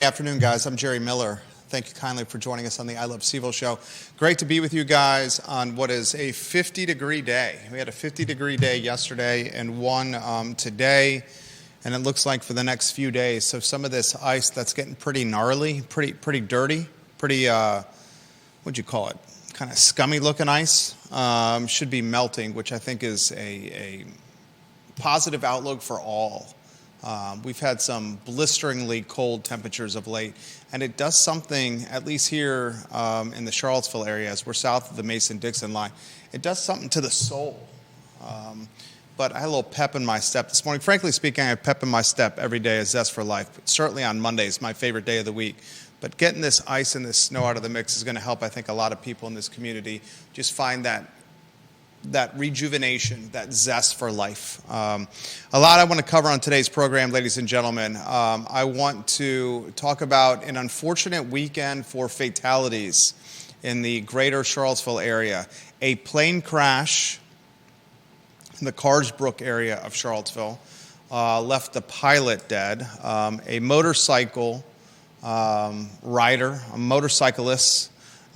Good afternoon, guys. I'm Jerry Miller. Thank you kindly for joining us on the I Love CVille Show. Great to be with you guys on what is a 50-degree day. We had a 50-degree day yesterday and one today, and it looks like for the next few days. So some of this ice that's getting pretty gnarly, pretty dirty, pretty, what'd you call it? Kind of scummy-looking ice should be melting, which I think is a positive outlook for all. We've had some blisteringly cold temperatures of late, and it does something, at least here in the Charlottesville area, as we're south of the Mason-Dixon line, it does something to the soul. But I had a little pep in my step this morning. Frankly speaking, I have pep in my step every day, a zest for life. But certainly on Mondays, my favorite day of the week. But getting this ice and this snow out of the mix is going to help, I think, a lot of people in this community just find that rejuvenation, that zest for life. A lot I want to cover on today's program, ladies and gentlemen. I want to talk about an unfortunate weekend for fatalities in the greater Charlottesville area. A plane crash in the Carsbrook area of Charlottesville left the pilot dead. A motorcycle rider, a motorcyclist,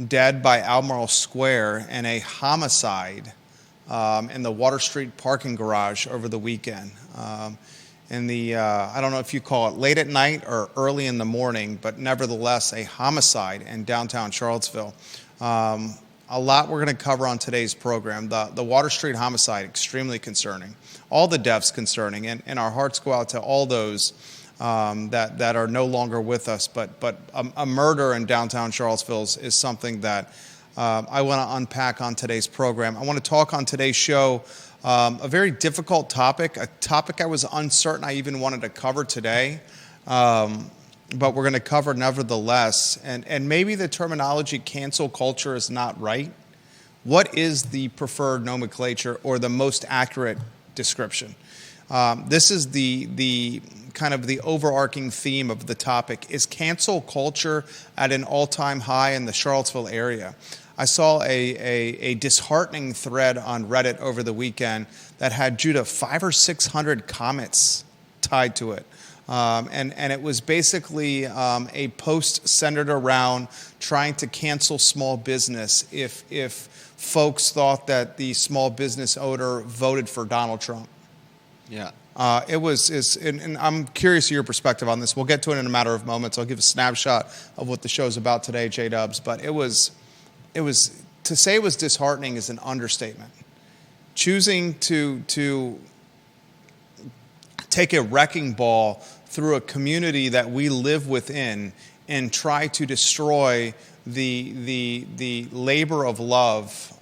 dead by Albemarle Square, and a homicide in the Water Street parking garage over the weekend. In the, I don't know if you call it late at night or early in the morning, but nevertheless a homicide in downtown Charlottesville. A lot we're going to cover on today's program. The Water Street homicide, extremely concerning. All the deaths concerning, and our hearts go out to all those that are no longer with us. But a murder in downtown Charlottesville is something that I want to unpack on today's program. I want to talk on today's show a very difficult topic, a topic I was uncertain I even wanted to cover today, but we're going to cover nevertheless. And maybe the terminology cancel culture is not right. What is the preferred nomenclature or the most accurate description? This is the kind of the overarching theme of the topic. Is cancel culture at an all-time high in the Charlottesville area? I saw a disheartening thread on Reddit over the weekend that had, Judah, 500 or 600 comments tied to it. And it was basically a post centered around trying to cancel small business if folks thought that the small business owner voted for Donald Trump. Yeah. And I'm curious of your perspective on this. We'll get to it in a matter of moments. I'll give a snapshot of what the show's about today, J-Dubs. But it was to say it was disheartening is an understatement. Choosing to take a wrecking ball through a community that we live within and try to destroy the labor of love,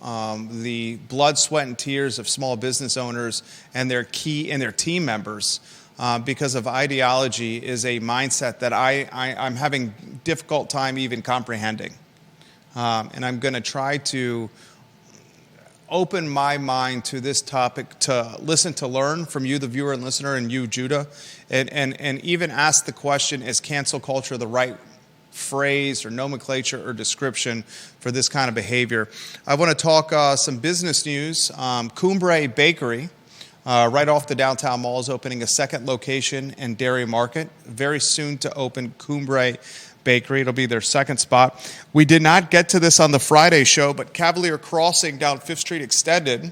the blood, sweat, and tears of small business owners and their team members because of ideology is a mindset that I'm having difficult time even comprehending. And I'm going to try to open my mind to this topic, to listen, to learn from you, the viewer and listener, and you, Judah, and even ask the question, is cancel culture the right phrase or nomenclature or description for this kind of behavior? I want to talk some business news. Cumbre Bakery, right off the downtown mall, is opening a second location in Dairy Market. Very soon to open Cumbre Bakery. It'll be their second spot. We did not get to this on the Friday show, but Cavalier Crossing down 5th Street Extended,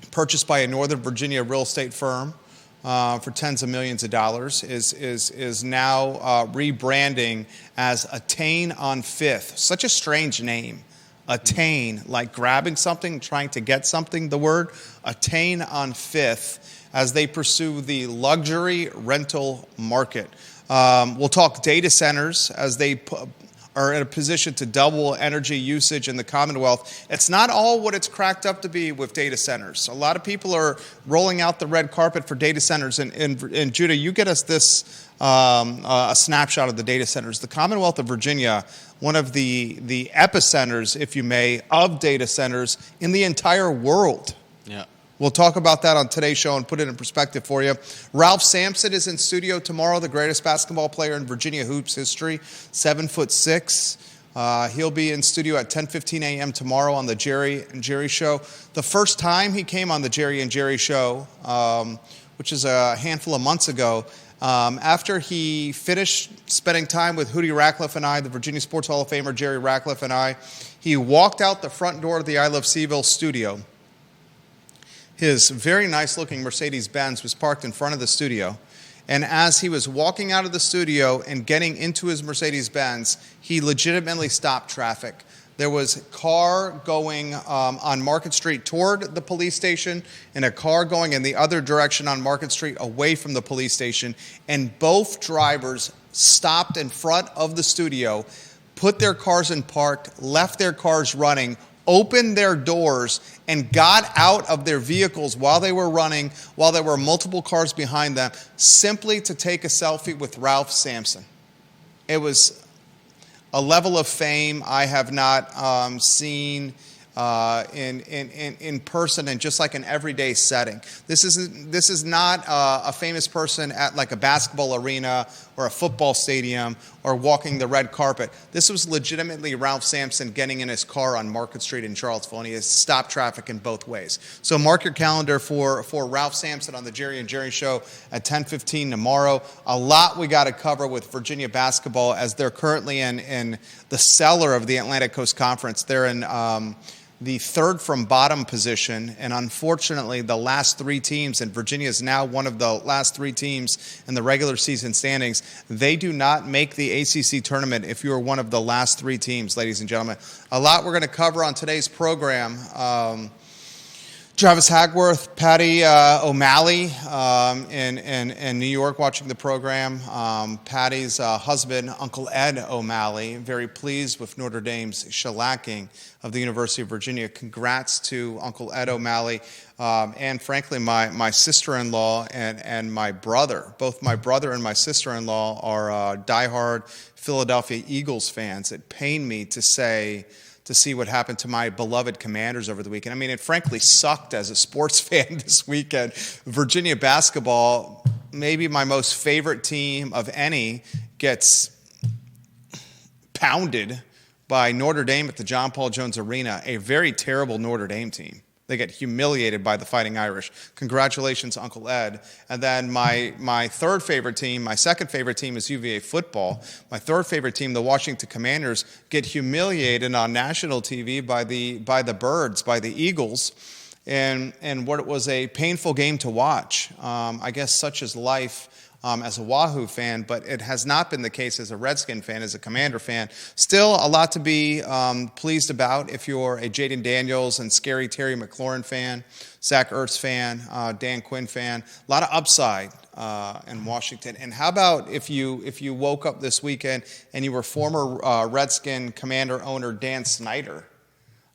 purchased by a Northern Virginia real estate firm for tens of millions of dollars, is now rebranding as Attain on 5th. Such a strange name. Attain, like grabbing something, trying to get something, the word. Attain on 5th as they pursue the luxury rental market. We'll talk data centers as they are in a position to double energy usage in the Commonwealth. It's not all what it's cracked up to be with data centers. A lot of people are rolling out the red carpet for data centers. And Judah, you get us this a snapshot of the data centers. The Commonwealth of Virginia, one of the epicenters, if you may, of data centers in the entire world. Yeah. We'll talk about that on today's show and put it in perspective for you. Ralph Sampson is in studio tomorrow, the greatest basketball player in Virginia hoops history, 7'6". He'll be in studio at 10:15 a.m. tomorrow on the Jerry and Jerry Show. The first time he came on the Jerry and Jerry Show, which is a handful of months ago, After he finished spending time with Hootie Ratcliffe and I, the Virginia Sports Hall of Famer Jerry Ratcliffe and I, he walked out the front door of the I Love CVille studio. His very nice-looking Mercedes-Benz was parked in front of the studio. And as he was walking out of the studio and getting into his Mercedes-Benz, he legitimately stopped traffic. There was a car going on Market Street toward the police station and a car going in the other direction on Market Street away from the police station. And both drivers stopped in front of the studio, put their cars in park, left their cars running, opened their doors, and got out of their vehicles while they were running, while there were multiple cars behind them, simply to take a selfie with Ralph Sampson. It was a level of fame I have not seen in person in just like an everyday setting. This is not a famous person at like a basketball arena or a football stadium or walking the red carpet. This was legitimately Ralph Sampson getting in his car on Market Street in Charlottesville, and he has stopped traffic in both ways. So mark your calendar for Ralph Sampson on the Jerry and Jerry Show at 10:15 tomorrow. A lot we got to cover with Virginia basketball as they're currently in the cellar of the Atlantic Coast Conference. They're in the third from bottom position, and unfortunately the last three teams, and Virginia is now one of the last three teams in the regular season standings, they do not make the ACC tournament if you are one of the last three teams, ladies and gentlemen. A lot we're going to cover on today's program. Travis Hagworth, Patty O'Malley in New York watching the program. Patty's husband, Uncle Ed O'Malley, very pleased with Notre Dame's shellacking of the University of Virginia. Congrats to Uncle Ed O'Malley and, frankly, my sister-in-law and my brother. Both my brother and my sister-in-law are diehard Philadelphia Eagles fans. It pained me to see what happened to my beloved Commanders over the weekend. I mean, it frankly sucked as a sports fan this weekend. Virginia basketball, maybe my most favorite team of any, gets pounded by Notre Dame at the John Paul Jones Arena, a very terrible Notre Dame team. They get humiliated by the Fighting Irish. Congratulations, Uncle Ed. And then my third favorite team, my second favorite team is UVA football. My third favorite team, the Washington Commanders, get humiliated on national TV by the Birds, by the Eagles. And what was a painful game to watch. I guess such is life. As a Wahoo fan, but it has not been the case as a Redskin fan, as a Commander fan. Still a lot to be pleased about if you're a Jaden Daniels and Scary Terry McLaurin fan, Zach Ertz fan, Dan Quinn fan. A lot of upside in Washington. And how about if you woke up this weekend and you were former Redskin Commander owner Dan Snyder?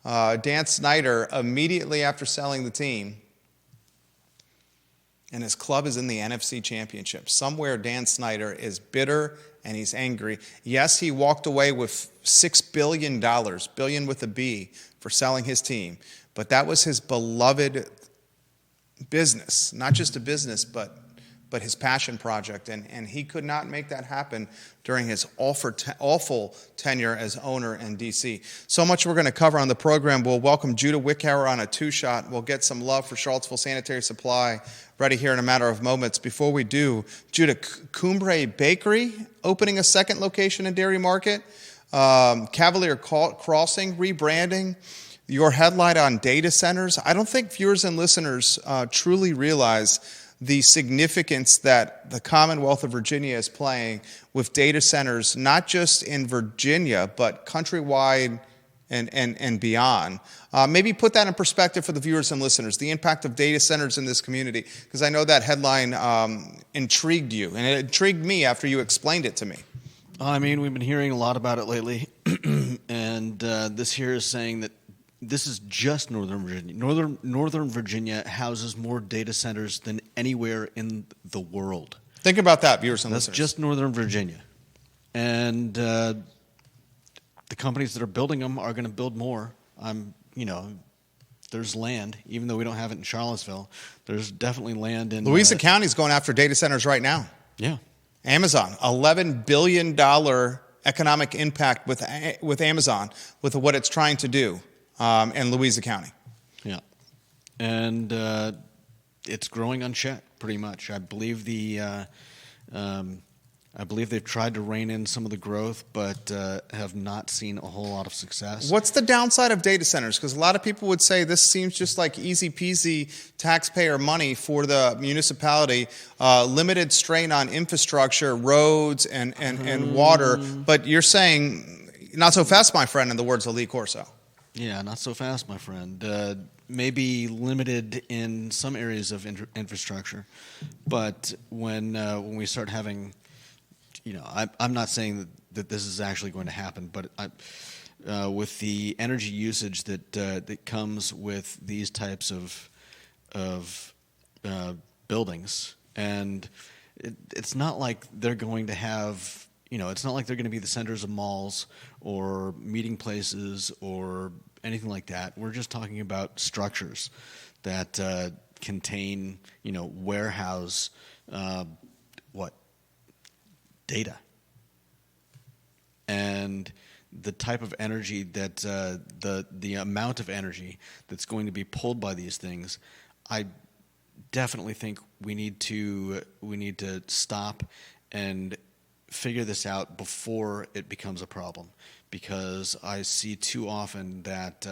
Dan Snyder, immediately after selling the team, and his club is in the NFC Championship. Somewhere Dan Snyder is bitter and he's angry. Yes, he walked away with $6 billion, billion with a B, for selling his team. But that was his beloved business. Not just a business, but his passion project. And he could not make that happen during his awful tenure as owner in D.C. So much we're going to cover on the program. We'll welcome Judah Wickhauer on a two-shot. We'll get some love for Charlottesville Sanitary Supply ready here in a matter of moments. Before we do, Judah, Cumbre Bakery opening a second location in Dairy Market. Cavalier Crossing rebranding. Your headline on data centers. I don't think viewers and listeners truly realize the significance that the Commonwealth of Virginia is playing with data centers, not just in Virginia, but countrywide and beyond. Maybe put that in perspective for the viewers and listeners, the impact of data centers in this community, because I know that headline intrigued you, and it intrigued me after you explained it to me. I mean, we've been hearing a lot about it lately, and this here is saying that this is just Northern Virginia. Northern Virginia houses more data centers than anywhere in the world. Think about that, viewers and listeners. That's just Northern Virginia. And the companies that are building them are going to build more. There's land, even though we don't have it in Charlottesville. There's definitely land in Louisa County's going after data centers right now. Yeah. Amazon, $11 billion economic impact with Amazon, with what it's trying to do in Louisa County. Yeah. And it's growing unchecked, pretty much. I believe the I believe they've tried to rein in some of the growth, but have not seen a whole lot of success. What's the downside of data centers? Because a lot of people would say this seems just like easy peasy taxpayer money for the municipality, limited strain on infrastructure, roads, and water. But you're saying, not so fast, my friend, in the words of Lee Corso. Yeah, not so fast, my friend. Maybe limited in some areas of infrastructure, but when we start having, I'm not saying that this is actually going to happen, but with the energy usage that comes with these types of buildings, and it's not like they're going to have. It's not like they're going to be the centers of malls or meeting places or anything like that. We're just talking about structures that contain, warehouse, data. And the type of energy that, the amount of energy that's going to be pulled by these things, I definitely think we need to stop and figure this out before it becomes a problem, because I see too often that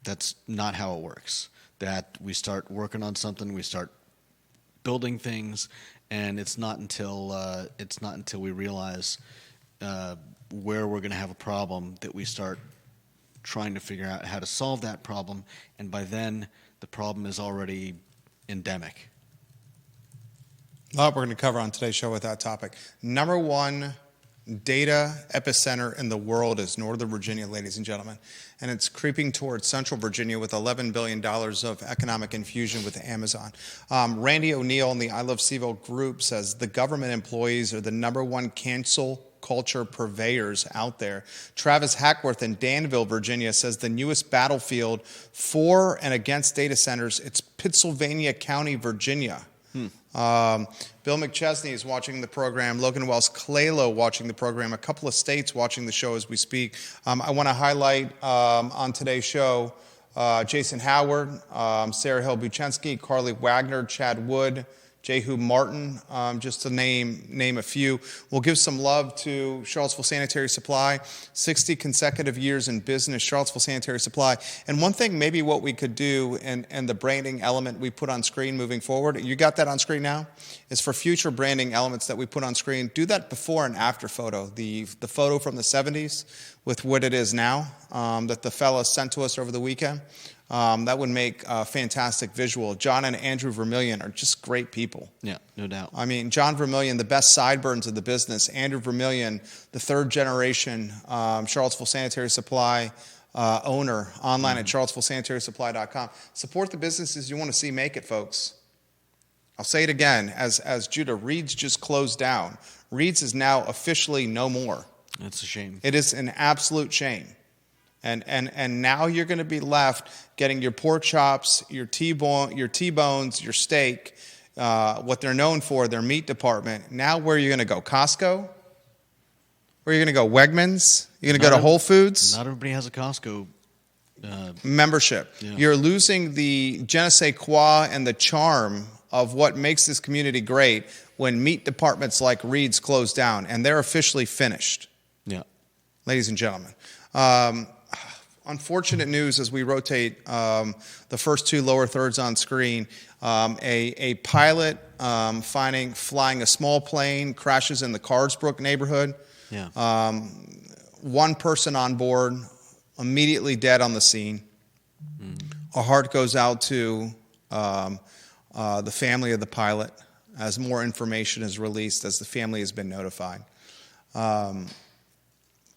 that's not how it works. That we start working on something, we start building things, and it's not until we realize where we're going to have a problem that we start trying to figure out how to solve that problem, and by then the problem is already endemic. A lot we're going to cover on today's show with that topic. Number one data epicenter in the world is Northern Virginia, ladies and gentlemen. And it's creeping towards Central Virginia with $11 billion of economic infusion with Amazon. Randy O'Neill in the I Love CVille group says the government employees are the number one cancel culture purveyors out there. Travis Hackworth in Danville, Virginia says the newest battlefield for and against data centers, it's Pittsylvania County, Virginia. Bill McChesney is watching the program. Logan Wells Claylo watching the program. A couple of states watching the show as we speak. I want to highlight on today's show Jason Howard, Sarah Hill Buchensky, Carly Wagner, Chad Wood, Jehu Martin, just to name a few. We'll give some love to Charlottesville Sanitary Supply, 60 consecutive years in business, Charlottesville Sanitary Supply. And one thing maybe what we could do, and the branding element we put on screen moving forward, you got that on screen now, is for future branding elements that we put on screen, do that before and after photo. The photo from the 70s with what it is now that the fella sent to us over the weekend. That would make a fantastic visual. John and Andrew Vermillion are just great people. Yeah, no doubt. I mean, John Vermillion, the best sideburns of the business. Andrew Vermillion, the third generation Charlottesville Sanitary Supply owner, online at charlottesvillesanitarysupply.com. Support the businesses you want to see make it, folks. I'll say it again, as Judah, Reed's just closed down. Reed's is now officially no more. That's a shame. It is an absolute shame. And now you're going to be left getting your pork chops, your T-bones, your steak, what they're known for, their meat department. Now where are you going to go? Costco? Where are you going to go? Wegmans? You're going to go to Whole Foods? Not everybody has a Costco membership. Yeah. You're losing the je ne sais quoi and the charm of what makes this community great when meat departments like Reed's close down, and they're officially finished. Yeah. Ladies and gentlemen. Unfortunate news as we rotate the first two lower thirds on screen. A pilot flying a small plane crashes in the Carsbrook neighborhood. Yeah. One person on board, immediately dead on the scene. Our heart goes out to the family of the pilot as more information is released, as the family has been notified.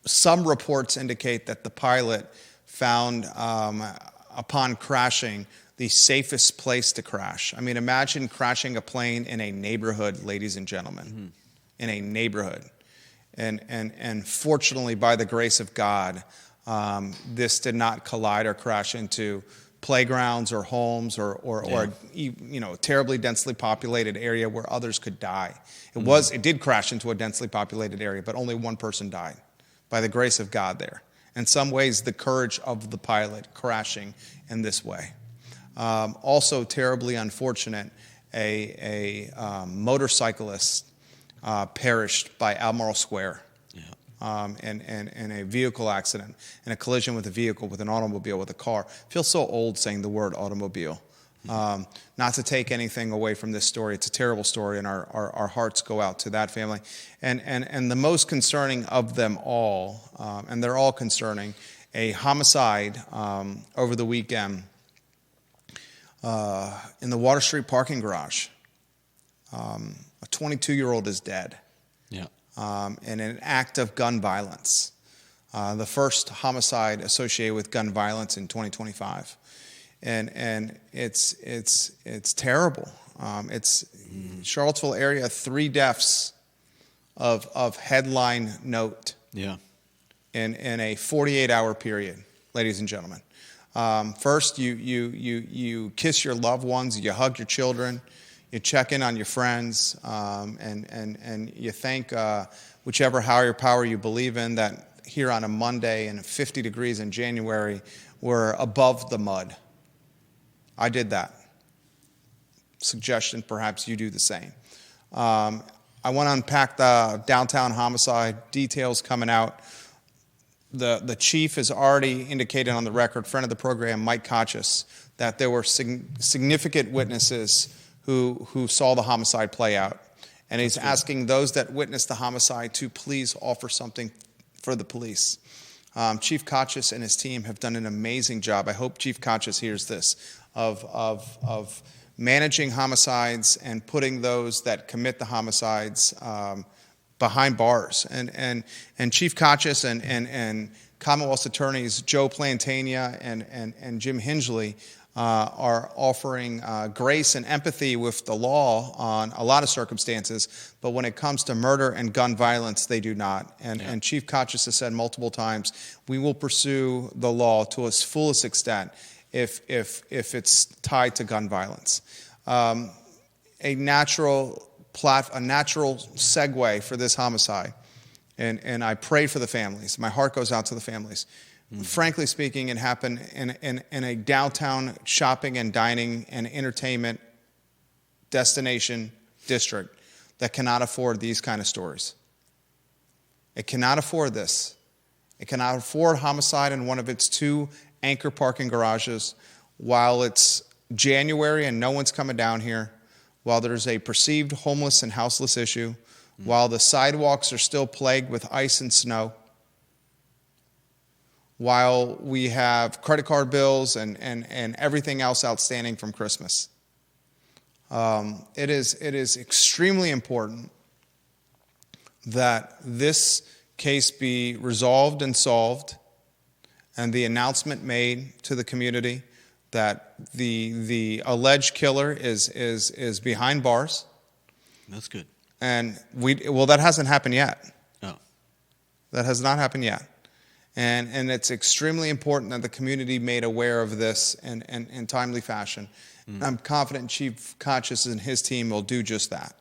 Some reports indicate that the pilot found, upon crashing, the safest place to crash. I mean, imagine crashing a plane in a neighborhood, ladies and gentlemen, in a neighborhood. And fortunately, by the grace of God, this did not collide or crash into playgrounds or homes or a terribly densely populated area where others could die. It did crash into a densely populated area, but only one person died. By the grace of God there. In some ways, the courage of the pilot crashing in this way. Also terribly unfortunate motorcyclist perished by Albemarle Square. Yeah. In a vehicle accident, in a collision with a vehicle, with an automobile, with a car. I feel so old saying the word automobile. Not to take anything away from this story. It's a terrible story, and our hearts go out to that family. And the most concerning of them all, and they're all concerning, a homicide over the weekend in the Water Street parking garage. A 22-year-old is dead. Yeah. In an act of gun violence. The first homicide associated with gun violence in 2025. And it's terrible. It's Charlottesville area, 3 deaths of headline note. Yeah. In a 48-hour period, ladies and gentlemen. First, you kiss your loved ones, you hug your children, you check in on your friends, and you thank whichever higher power you believe in that here on a Monday and 50 degrees in January, we're above the mud. I did that. Suggestion, perhaps you do the same. I want to unpack the downtown homicide, details coming out. The chief has already indicated on the record, friend of the program, Mike Kochis, that there were significant witnesses who saw the homicide play out. And he's asking those that witnessed the homicide to please offer something for the police. Chief Kochis and his team have done an amazing job. I hope Chief Kochis hears this, of managing homicides and putting those that commit the homicides behind bars. And Chief Kochis and Commonwealth's attorneys Joe Plantania and Jim Hingley are offering grace and empathy with the law on a lot of circumstances, but when it comes to murder and gun violence, they do not. And Chief Kochis has said multiple times, we will pursue the law to its fullest extent if it's tied to gun violence. A natural segue for this homicide, and I pray for the families. My heart goes out to the families. Frankly speaking, it happened in a downtown shopping and dining and entertainment destination district that cannot afford these kind of stories. It cannot afford this. It cannot afford homicide in one of its 2 anchor parking garages while it's January and no one's coming down here, while there's a perceived homeless and houseless issue, while the sidewalks are still plagued with ice and snow, while we have credit card bills and everything else outstanding from Christmas. It is extremely important that this case be resolved and solved, and the announcement made to the community that the alleged killer is behind bars. That's good. And that hasn't happened yet. Oh. That has not happened yet. And it's extremely important that the community made aware of this in timely fashion. I'm confident Chief Kochis and his team will do just that.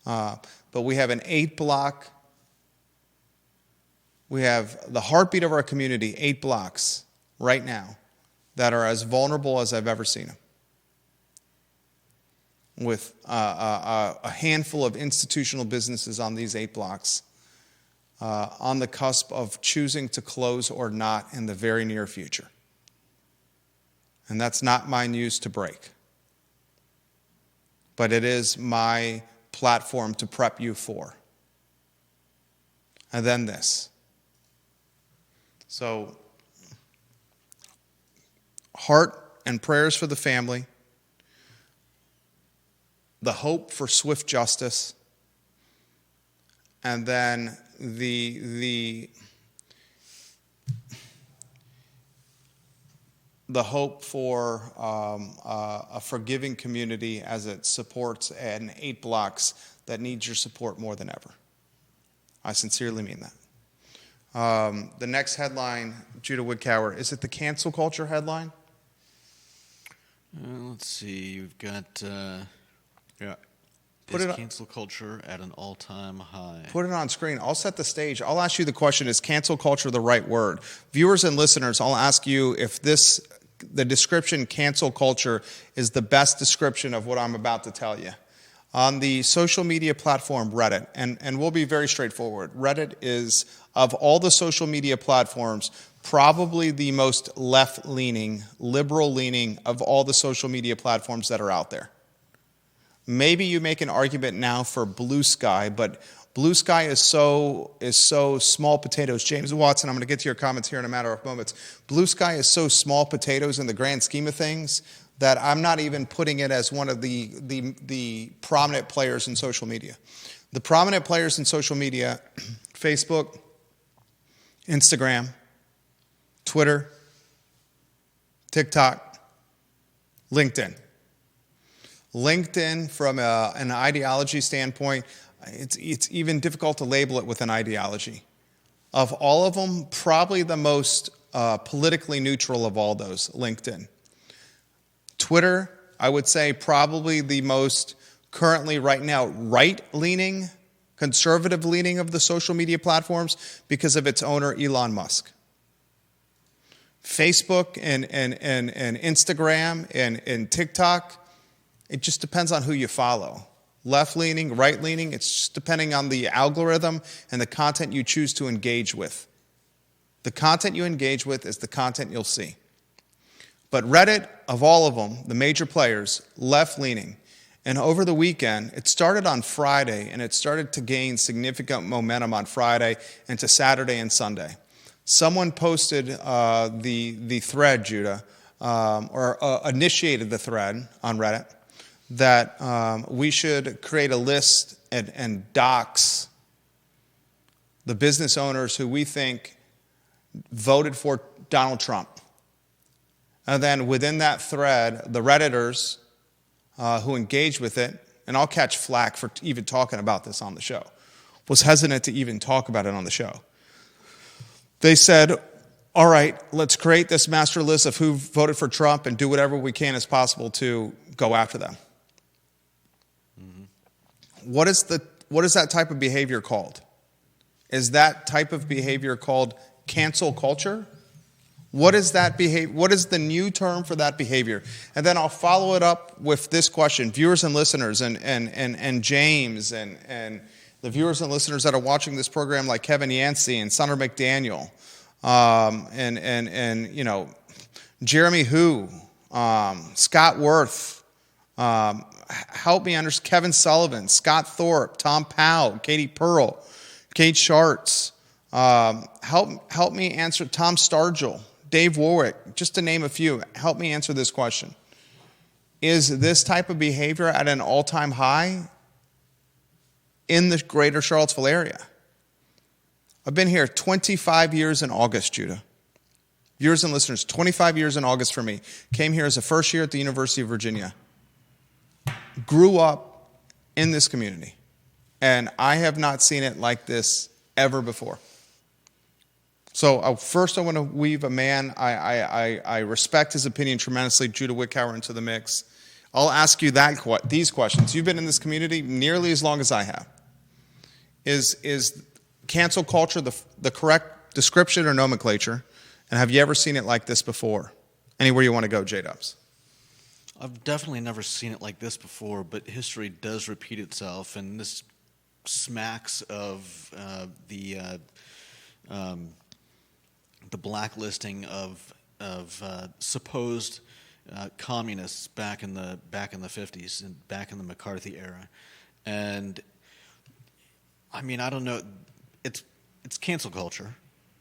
But we have an 8-block, we have the heartbeat of our community, 8 blocks right now that are as vulnerable as I've ever seen them. With a handful of institutional businesses on these 8 blocks on the cusp of choosing to close or not in the very near future. And that's not my news to break. But it is my platform to prep you for. And then this. So, heart and prayers for the family, the hope for swift justice, and then the hope for a forgiving community as it supports an 8 blocks that needs your support more than ever. I sincerely mean that. The next headline, Judah Woodcower, is it the cancel culture headline? Let's see. We've got Put is it cancel culture at an all-time high? Put it on screen. I'll set the stage. I'll ask you the question, is cancel culture the right word? Viewers and listeners, I'll ask you if this the description cancel culture is the best description of what I'm about to tell you. On the social media platform Reddit, and we'll be very straightforward, Reddit is, of all the social media platforms, probably the most left-leaning, liberal-leaning of all the social media platforms that are out there. Maybe you make an argument now for Blue Sky, but Blue Sky is so small potatoes. James Watson, I'm going to get to your comments here in a matter of moments. Blue Sky is so small potatoes in the grand scheme of things that I'm not even putting it as one of the prominent players in social media. The prominent players in social media, Facebook, Instagram, Twitter, TikTok, LinkedIn. LinkedIn, from an ideology standpoint, it's even difficult to label it with an ideology. Of all of them, probably the most politically neutral of all those, LinkedIn. Twitter, I would say probably the most currently right now right-leaning, conservative-leaning of the social media platforms because of its owner, Elon Musk. Facebook and Instagram and TikTok, it just depends on who you follow. Left-leaning, right-leaning, it's just depending on the algorithm and the content you choose to engage with. The content you engage with is the content you'll see. But Reddit, of all of them, the major players, left-leaning. And over the weekend, it started on Friday, and it started to gain significant momentum on Friday into Saturday and Sunday. Someone posted the thread, Judah, or initiated the thread on Reddit, that we should create a list and dox the business owners who we think voted for Donald Trump. And then within that thread, the Redditors who engaged with it, and I'll catch flack for even talking about this on the show, was hesitant to even talk about it on the show. They said, all right, let's create this master list of who voted for Trump and do whatever we can as possible to go after them. Mm-hmm. What is that type of behavior called? Is that type of behavior called cancel culture? What is that behavior? What is the new term for that behavior? And then I'll follow it up with this question. Viewers and listeners and James and the viewers and listeners that are watching this program, like Kevin Yancey and Sumner McDaniel, and you know, Jeremy Hu, Scott Worth, help me understand, Kevin Sullivan, Scott Thorpe, Tom Powell, Katie Pearl, Kate Schartz, help me answer, Tom Stargell, Dave Warwick, just to name a few. Help me answer this question. Is this type of behavior at an all-time high in the greater Charlottesville area? I've been here 25 years in August, Judah. Viewers and listeners, 25 years in August for me. Came here as a first year at the University of Virginia. Grew up in this community. And I have not seen it like this ever before. So first I want to weave a man. I respect his opinion tremendously, Judah Wickhauer, into the mix. I'll ask you these questions. You've been in this community nearly as long as I have. Is cancel culture the correct description or nomenclature? And have you ever seen it like this before? Anywhere you want to go, J-Dubs. I've definitely never seen it like this before, but history does repeat itself, and this smacks of the blacklisting of supposed communists back in the 50s and back in the McCarthy era. And I mean, I don't know, it's cancel culture,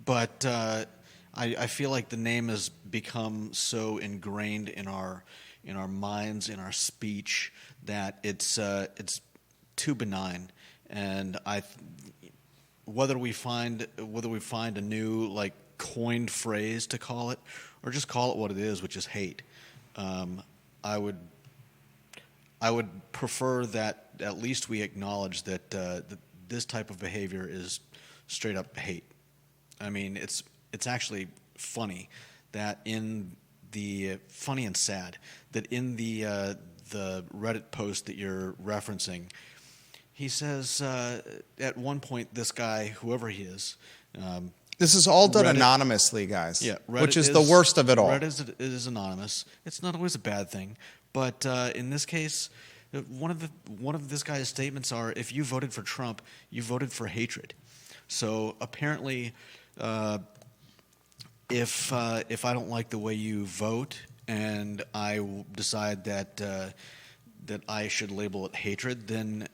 but I feel like the name has become so ingrained in our minds, in our speech, that it's too benign. And whether we find a new, like, coined phrase to call it, or just call it what it is, which is hate, I would prefer that at least we acknowledge that this type of behavior is straight up hate. I mean, it's actually funny that funny and sad that in the Reddit post that you're referencing, he says at one point, this guy, whoever he is, This is all done Reddit- anonymously, guys. Yeah, which is the worst of it all. Reddit is anonymous. It's not always a bad thing, but in this case, one of this guy's statements are: if you voted for Trump, you voted for hatred. So apparently, if I don't like the way you vote, and I decide that that I should label it hatred, then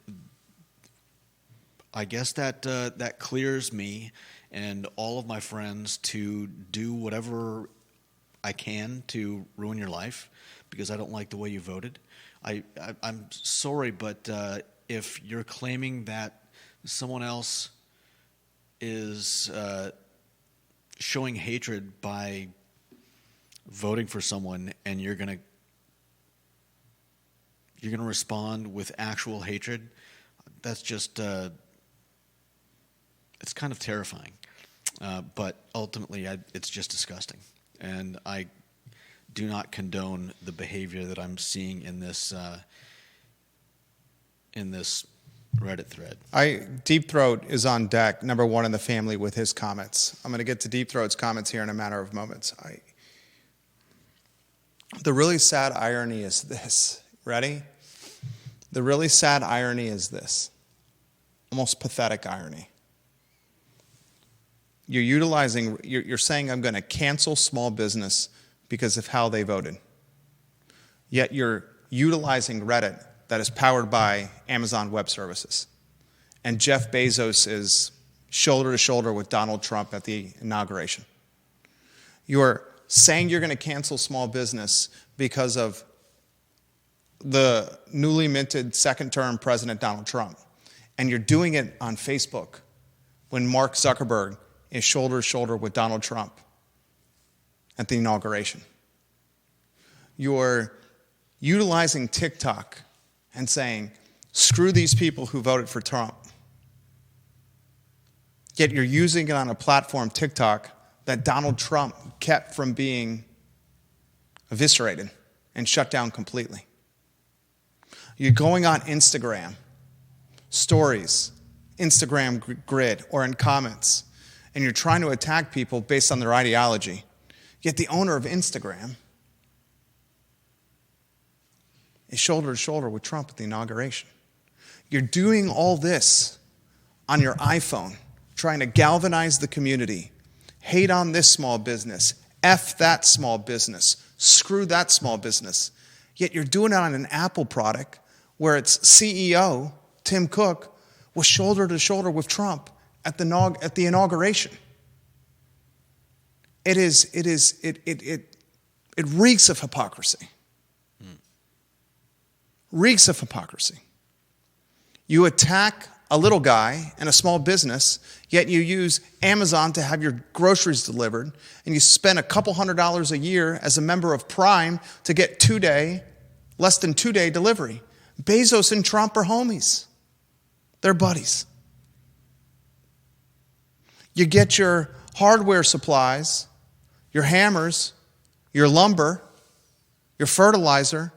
I guess that clears me and all of my friends to do whatever I can to ruin your life because I don't like the way you voted. I'm sorry, but if you're claiming that someone else is showing hatred by voting for someone, and you're gonna respond with actual hatred, that's just it's kind of terrifying. But ultimately, it's just disgusting, and I do not condone the behavior that I'm seeing in this Reddit thread. Deep Throat is on deck, number one in the family with his comments. I'm going to get to Deep Throat's comments here in a matter of moments. The really sad irony is this. Ready? The really sad irony is this. Almost pathetic irony. You're saying I'm going to cancel small business because of how they voted. Yet you're utilizing Reddit that is powered by Amazon Web Services. And Jeff Bezos is shoulder to shoulder with Donald Trump at the inauguration. You're saying you're going to cancel small business because of the newly minted second-term President Donald Trump. And you're doing it on Facebook when Mark Zuckerberg is shoulder to shoulder with Donald Trump at the inauguration. You're utilizing TikTok and saying, screw these people who voted for Trump. Yet you're using it on a platform, TikTok, that Donald Trump kept from being eviscerated and shut down completely. You're going on Instagram, stories, Instagram grid, or in comments, and you're trying to attack people based on their ideology. Yet the owner of Instagram is shoulder to shoulder with Trump at the inauguration. You're doing all this on your iPhone, trying to galvanize the community. Hate on this small business. F that small business. Screw that small business. Yet you're doing it on an Apple product where its CEO, Tim Cook, was shoulder to shoulder with Trump at the inauguration. It reeks of hypocrisy. Reeks of hypocrisy. You attack a little guy and a small business, yet you use Amazon to have your groceries delivered, and you spend a couple $100s a year as a member of Prime to get less than 2-day delivery. Bezos and Trump are homies. They're buddies. You get your hardware supplies, your hammers, your lumber, your fertilizer,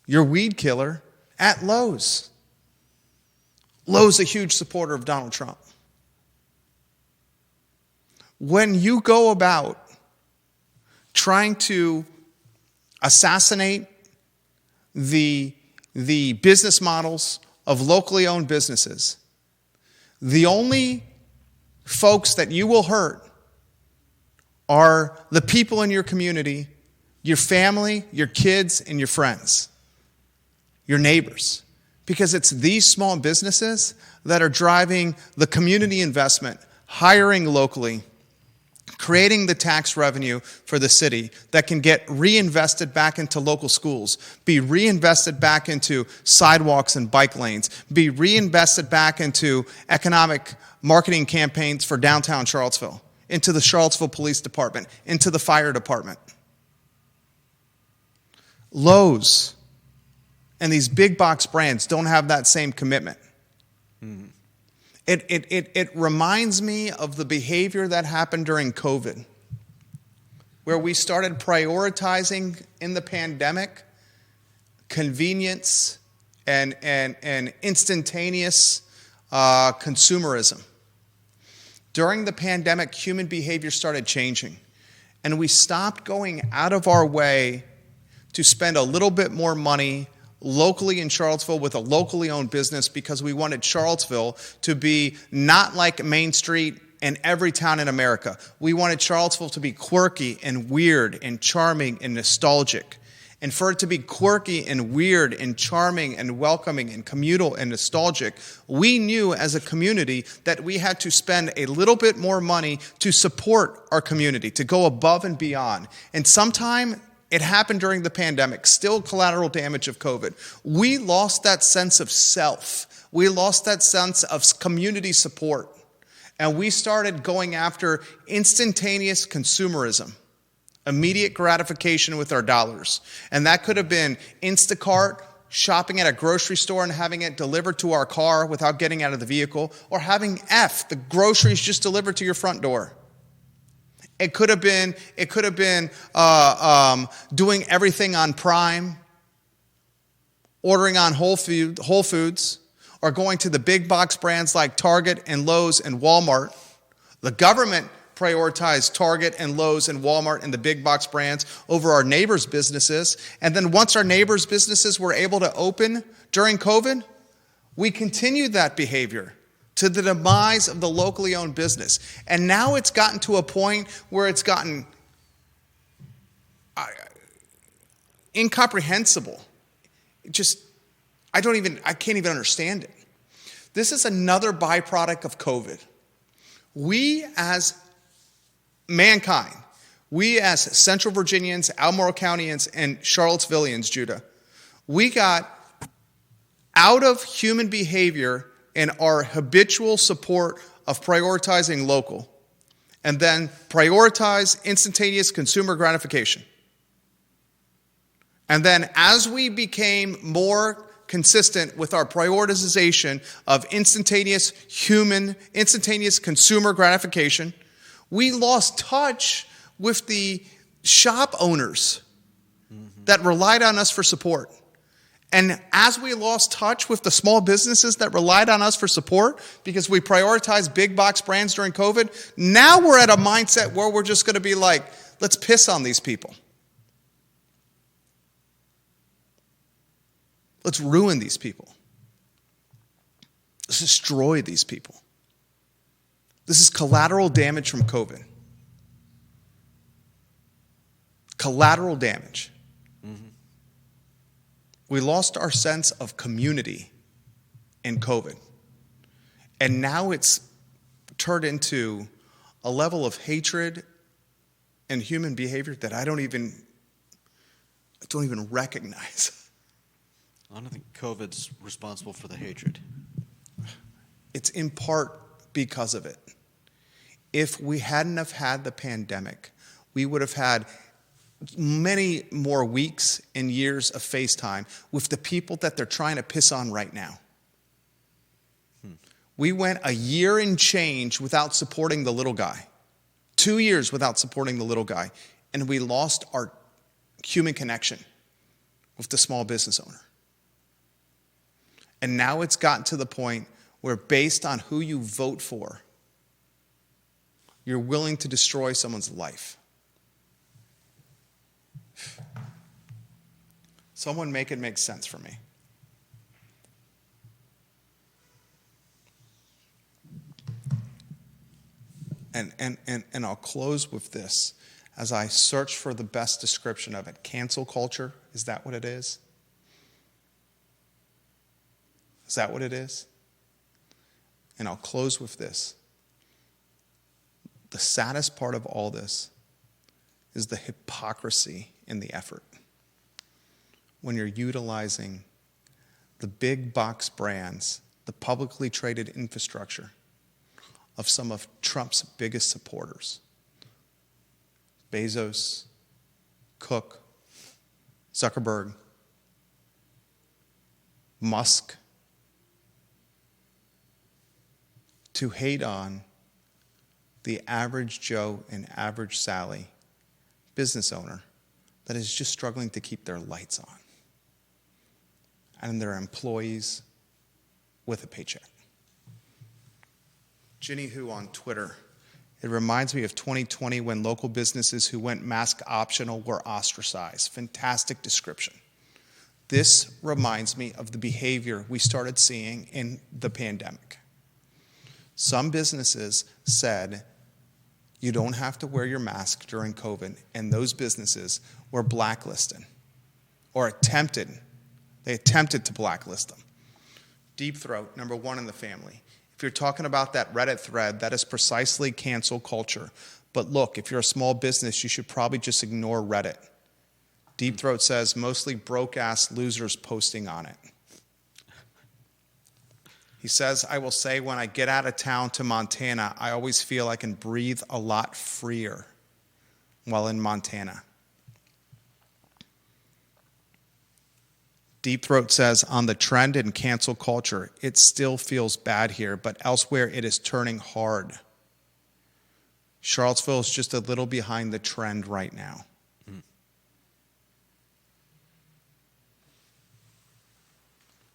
your weed killer at Lowe's. Lowe's a huge supporter of Donald Trump. When you go about trying to assassinate the business models of locally owned businesses, the only folks that you will hurt are the people in your community, your family, your kids, and your friends, your neighbors. Because it's these small businesses that are driving the community investment, hiring locally, creating the tax revenue for the city that can get reinvested back into local schools, be reinvested back into sidewalks and bike lanes, be reinvested back into economic marketing campaigns for downtown Charlottesville, into the Charlottesville Police Department, into the fire department. Lowe's and these big box brands don't have that same commitment. Mm. It reminds me of the behavior that happened during COVID, where we started prioritizing in the pandemic convenience and instantaneous consumerism During the pandemic, human behavior started changing, and we stopped going out of our way to spend a little bit more money locally in Charlottesville with a locally owned business because we wanted Charlottesville to be not like Main Street and every town in America. We wanted Charlottesville to be quirky and weird and charming and nostalgic. And for it to be quirky and weird and charming and welcoming and communal and nostalgic, we knew as a community that we had to spend a little bit more money to support our community, to go above and beyond. And sometime it happened during the pandemic, still collateral damage of COVID. We lost that sense of self. We lost that sense of community support. And we started going after instantaneous consumerism. Immediate gratification with our dollars. And that could have been Instacart, shopping at a grocery store and having it delivered to our car without getting out of the vehicle, or having the groceries just delivered to your front door. It could have been doing everything on Prime, ordering on Whole Foods, or going to the big box brands like Target and Lowe's and Walmart. The government prioritized Target and Lowe's and Walmart and the big box brands over our neighbors' businesses. And then once our neighbors' businesses were able to open during COVID, we continued that behavior to the demise of the locally owned business. And now it's gotten to a point where it's gotten incomprehensible. I can't even understand it. This is another byproduct of COVID. We as mankind, we as Central Virginians, Albemarle Countyans, and Charlottesvillians, Judah, we got out of human behavior and our habitual support of prioritizing local, and then prioritize instantaneous consumer gratification. And then as we became more consistent with our prioritization of instantaneous consumer gratification, we lost touch with the shop owners that relied on us for support. And as we lost touch with the small businesses that relied on us for support because we prioritized big box brands during COVID, now we're at a mindset where we're just going to be like, let's piss on these people. Let's ruin these people. Let's destroy these people. This is collateral damage from COVID. Collateral damage. We lost our sense of community in COVID. And now it's turned into a level of hatred and human behavior that I don't even recognize. I don't think COVID's responsible for the hatred. It's in part because of it. If we hadn't have had the pandemic, we would have had many more weeks and years of FaceTime with the people that they're trying to piss on right now. We went a year and change without supporting the little guy. 2 years without supporting the little guy. And we lost our human connection with the small business owner. And now it's gotten to the point where based on who you vote for, you're willing to destroy someone's life. Someone make it make sense for me. And I'll close with this as I search for the best description of it. Cancel culture, is that what it is? Is that what it is? And I'll close with this. The saddest part of all this is the hypocrisy in the effort. When you're utilizing the big box brands, the publicly traded infrastructure of some of Trump's biggest supporters. Bezos, Cook, Zuckerberg, Musk, to hate on the average Joe and average Sally business owner that is just struggling to keep their lights on and their employees with a paycheck. Ginny Who on Twitter. It reminds me of 2020 when local businesses who went mask optional were ostracized. Fantastic description. This reminds me of the behavior we started seeing in the pandemic. Some businesses said, you don't have to wear your mask during COVID, and those businesses were blacklisted or attempted to blacklist them. Deep Throat, number one in the family. If you're talking about that Reddit thread, that is precisely cancel culture. But look, if you're a small business, you should probably just ignore Reddit. Deep Throat says, mostly broke-ass losers posting on it. He says, I will say when I get out of town to Montana, I always feel I can breathe a lot freer while in Montana. Deep Throat says, on the trend in cancel culture, it still feels bad here, but elsewhere it is turning hard. Charlottesville is just a little behind the trend right now.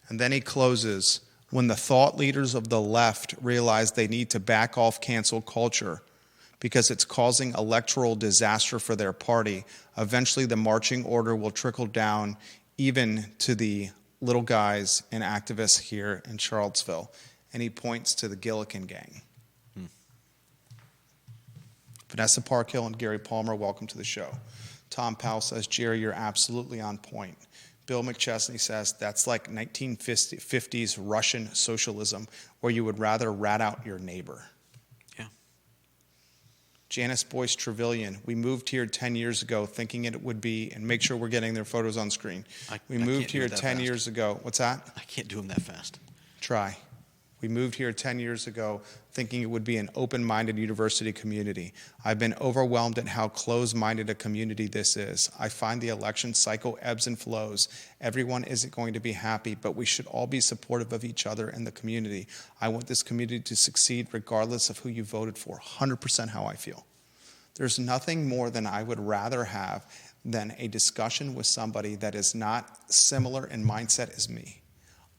And then he closes, when the thought leaders of the left realize they need to back off cancel culture because it's causing electoral disaster for their party, eventually the marching order will trickle down even to the little guys and activists here in Charlottesville. And he points to the Gillikin gang. Vanessa Parkhill and Gary Palmer, welcome to the show. Tom Powell says, Jerry, you're absolutely on point. Bill McChesney says, that's like 1950s Russian socialism, where you would rather rat out your neighbor. Yeah. Janice Boyce Trevelyan, we moved here 10 years ago thinking it would be, and make sure we're getting their photos on screen. We moved here 10 years ago. What's that? I can't do them that fast. Try. We moved here 10 years ago thinking it would be an open-minded university community. I've been overwhelmed at how closed-minded a community this is. I find the election cycle ebbs and flows. Everyone isn't going to be happy, but we should all be supportive of each other and the community. I want this community to succeed regardless of who you voted for. 100% how I feel. There's nothing more than I would rather have than a discussion with somebody that is not similar in mindset as me.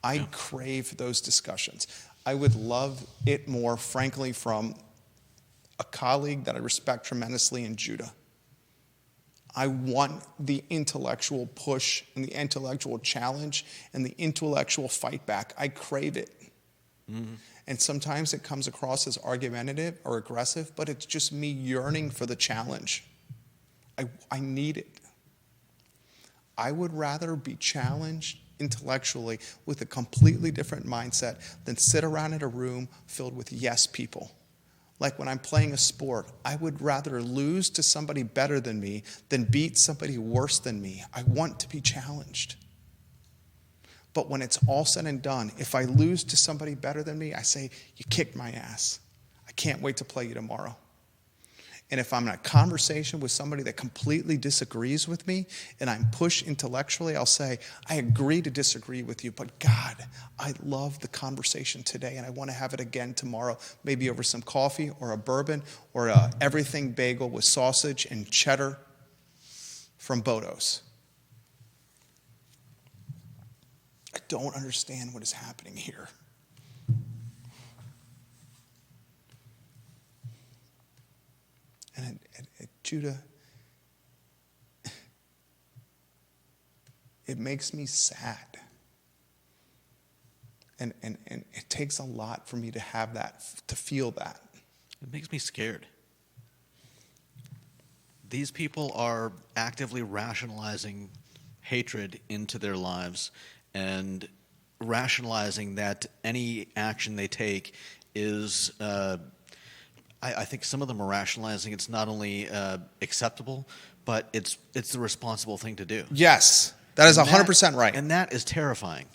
I crave those discussions. I would love it more, frankly, from a colleague that I respect tremendously in Judah. I want the intellectual push and the intellectual challenge and the intellectual fight back. I crave it. Mm-hmm. And sometimes it comes across as argumentative or aggressive, but it's just me yearning for the challenge. I need it. I would rather be challenged intellectually with a completely different mindset than sit around in a room filled with yes people. Like when I'm playing a sport, I would rather lose to somebody better than me than beat somebody worse than me. I want to be challenged. But when it's all said and done, if I lose to somebody better than me, I say, you kicked my ass. I can't wait to play you tomorrow. And if I'm in a conversation with somebody that completely disagrees with me and I'm pushed intellectually, I'll say, I agree to disagree with you, but God, I love the conversation today and I want to have it again tomorrow, maybe over some coffee or a bourbon or a everything bagel with sausage and cheddar from Bodo's. I don't understand what is happening here. And at Judah, it makes me sad. And it takes a lot for me to have that, to feel that. It makes me scared. These people are actively rationalizing hatred into their lives and rationalizing that any action they take is... I think some of them are rationalizing it's not only acceptable, but it's the responsible thing to do. Yes, that is 100% right, and that is terrifying.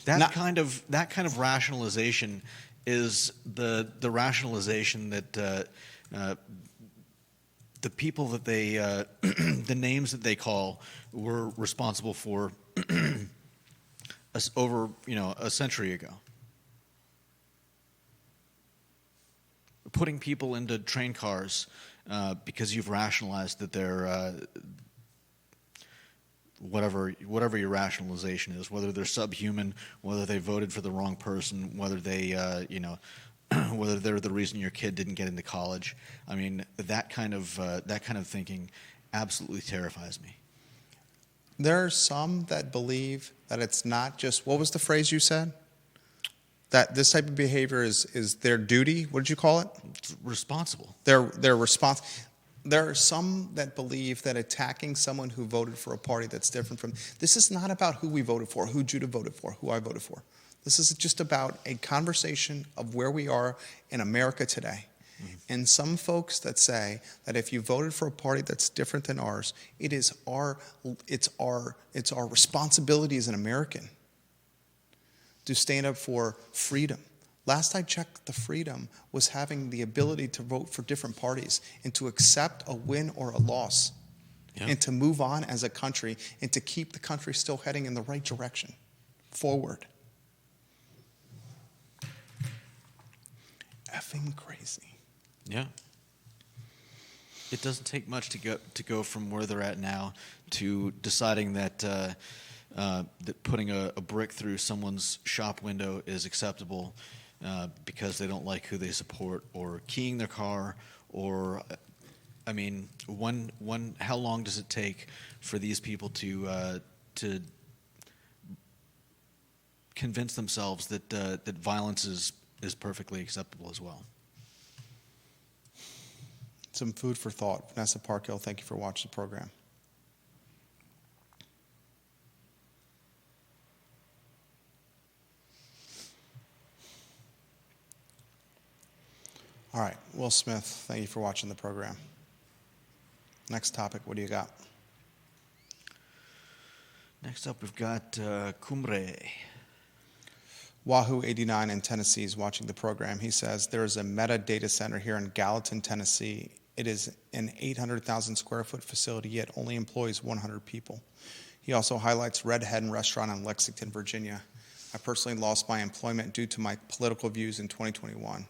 That kind of rationalization is the rationalization that the people that they the names that they call were responsible for over a century ago. Putting people into train cars because you've rationalized that they're whatever your rationalization is, whether they're subhuman, whether they voted for the wrong person, whether they whether they're the reason your kid didn't get into college. I mean, that kind of thinking absolutely terrifies me. There are some that believe that it's not just, what was the phrase you said? That this type of behavior is their duty. What did you call it? It's responsible. Their response. There are some that believe that attacking someone who voted for a party that's different from, this is not about who we voted for, who Judah voted for, who I voted for. This is just about a conversation of where we are in America today. Mm-hmm. And some folks that say that if you voted for a party that's different than ours, it's our responsibility as an American to stand up for freedom. Last I checked, the freedom was having the ability to vote for different parties and to accept a win or a loss, and to move on as a country and to keep the country still heading in the right direction, forward. Effing crazy. Yeah. It doesn't take much to go from where they're at now to deciding that that putting a brick through someone's shop window is acceptable because they don't like who they support, or keying their car, or I mean, how long does it take for these people to convince themselves that that violence is perfectly acceptable as well? Some food for thought. Vanessa Parkhill, thank you for watching the program. All right, Will Smith, thank you for watching the program. Next topic, what do you got? Next up, we've got Cumbre. Wahoo89 in Tennessee is watching the program. He says, there is a Meta data center here in Gallatin, Tennessee. It is an 800,000 square foot facility, yet only employs 100 people. He also highlights Red Hen Restaurant in Lexington, Virginia. I personally lost my employment due to my political views in 2021.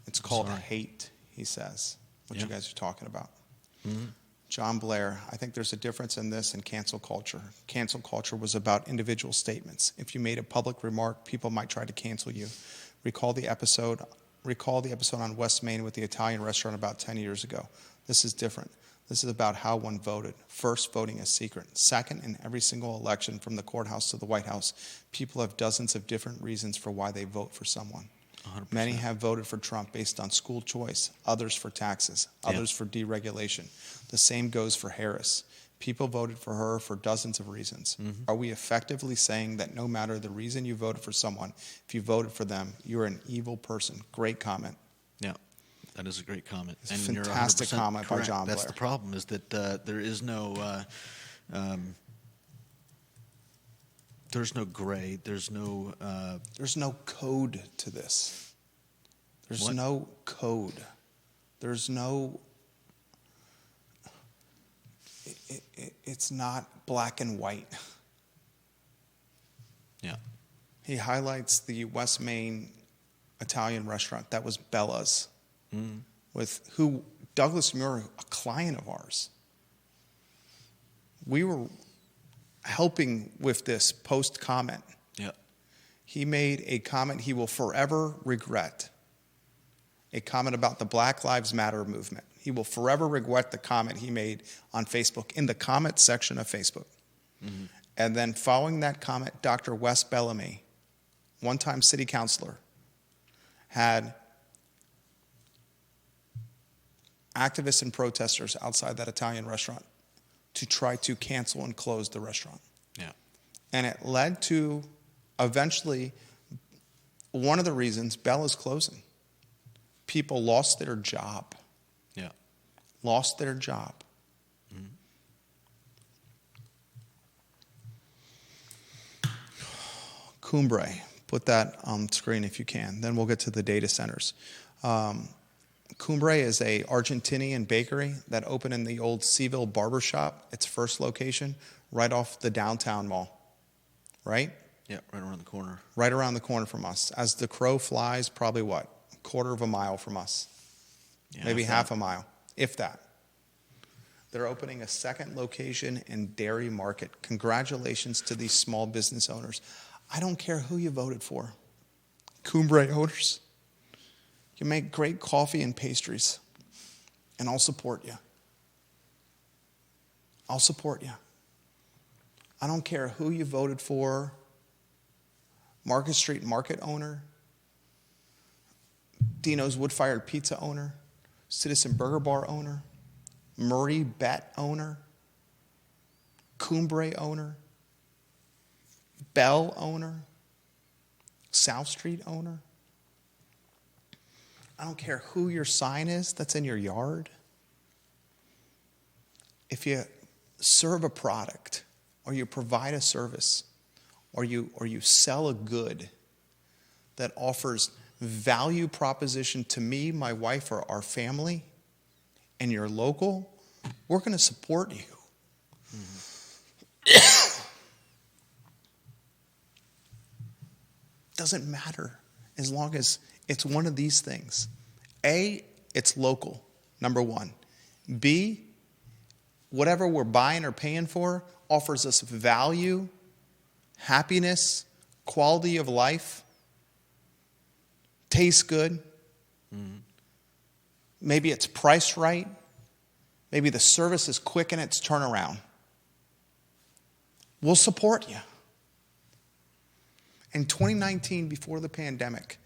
It's called hate, he says, what you guys are talking about. Mm-hmm. John Blair, I think there's a difference in this and cancel culture. Cancel culture was about individual statements. If you made a public remark, people might try to cancel you. Recall the episode on West Main with the Italian restaurant about 10 years ago. This is different. This is about how one voted. First, voting is secret. Second, in every single election from the courthouse to the White House, people have dozens of different reasons for why they vote for someone. 100%. Many have voted for Trump based on school choice, others for taxes, others for deregulation. The same goes for Harris. People voted for her for dozens of reasons. Mm-hmm. Are we effectively saying that no matter the reason you voted for someone, if you voted for them, you're an evil person? Great comment. Yeah, that is a great comment. It's a fantastic comment by John Blair. That's the problem, is that there is no there's no gray. There's no code to this. There's no code. There's no. It's not black and white. Yeah. He highlights the West Main Italian restaurant that was Bella's, with who Douglas Muir, a client of ours. We were helping with this post comment. Yeah. He made a comment he will forever regret. A comment about the Black Lives Matter movement. He will forever regret the comment he made on Facebook, in the comment section of Facebook. Mm-hmm. And then following that comment, Dr. Wes Bellamy, one-time city councilor, had activists and protesters outside that Italian restaurant to try to cancel and close the restaurant. Yeah. And it led to, eventually, one of the reasons Bella's closing. People lost their job. Yeah. Lost their job. Mm-hmm. Cumbre, put that on screen if you can. Then we'll get to the data centers. Cumbre is a Argentinian bakery that opened in the old CVille barbershop, its first location, right off the downtown mall. Right? Yeah, right around the corner. Right around the corner from us. As the crow flies, probably what? A quarter of a mile from us. Yeah, maybe half a mile, if that. They're opening a second location in Dairy Market. Congratulations to these small business owners. I don't care who you voted for. Cumbre owners. You make great coffee and pastries, and I'll support you. I'll support you. I don't care who you voted for, Market Street Market owner, Dino's Wood-Fired Pizza owner, Citizen Burger Bar owner, Murray Bet owner, Cumbre owner, Bell owner, South Street owner. I don't care who your sign is that's in your yard. If you serve a product, or you provide a service, or you sell a good that offers value proposition to me, my wife, or our family, and you're local, we're going to support you. Doesn't matter as long as it's one of these things. A, it's local, number one. B, whatever we're buying or paying for offers us value, happiness, quality of life, tastes good. Maybe it's priced right. Maybe the service is quick in its turnaround. We'll support you. In 2019, before the pandemic,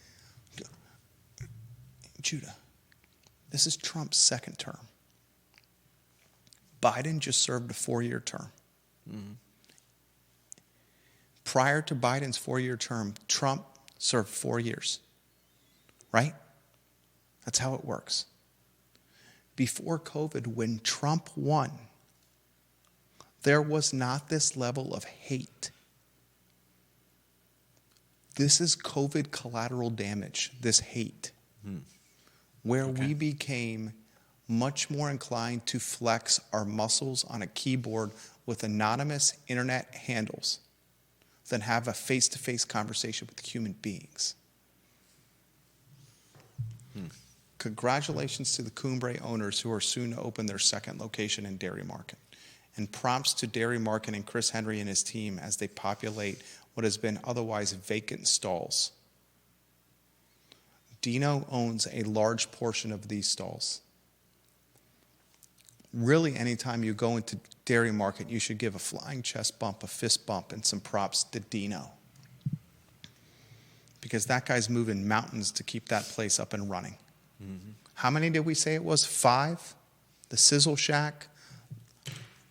Judah, this is Trump's second term. Biden just served a 4-year term. Prior to Biden's 4-year term, Trump served 4 years. Right? That's how it works. Before COVID, when Trump won, there was not this level of hate. This is COVID collateral damage, this hate, where we became much more inclined to flex our muscles on a keyboard with anonymous internet handles than have a face-to-face conversation with human beings. Congratulations to the Cumbre owners who are soon to open their second location in Dairy Market. And prompts to Dairy Market and Chris Henry and his team as they populate what has been otherwise vacant stalls. Dino owns a large portion of these stalls. Really, anytime you go into Dairy Market, you should give a flying chest bump, a fist bump, and some props to Dino. Because that guy's moving mountains to keep that place up and running. How many did we say it was? 5? The Sizzle Shack,